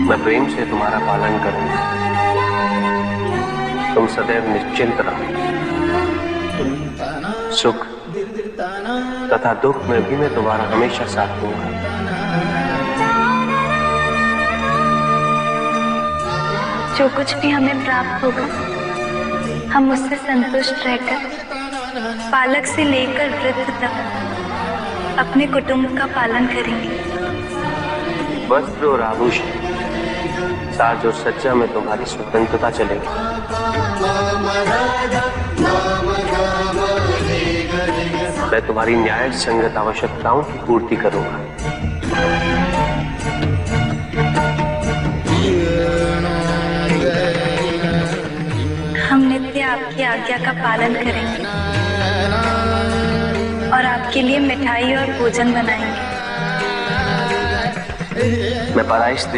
मैं प्रेम से तुम्हारा पालन करूंगा। तुम सदैव निश्चिंत रहो। सुख तथा दुख में भी मैं तुम्हारा हमेशा साथ दूंगा। जो कुछ भी हमें प्राप्त होगा, हम उससे संतुष्ट रहकर बालक से लेकर वृद्ध तक अपने कुटुंब का पालन करेंगे। वस्त्र और आभूषण, साज और सज्जा में तुम्हारी स्वतंत्रता चलेगी। मैं तुम्हारी न्याय संगत आवश्यकताओं की पूर्ति करूंगा। हम नित्य आपकी आज्ञा का पालन करेंगे और आपके लिए मिठाई और भोजन बनाएंगे। मैं पराई स्त्री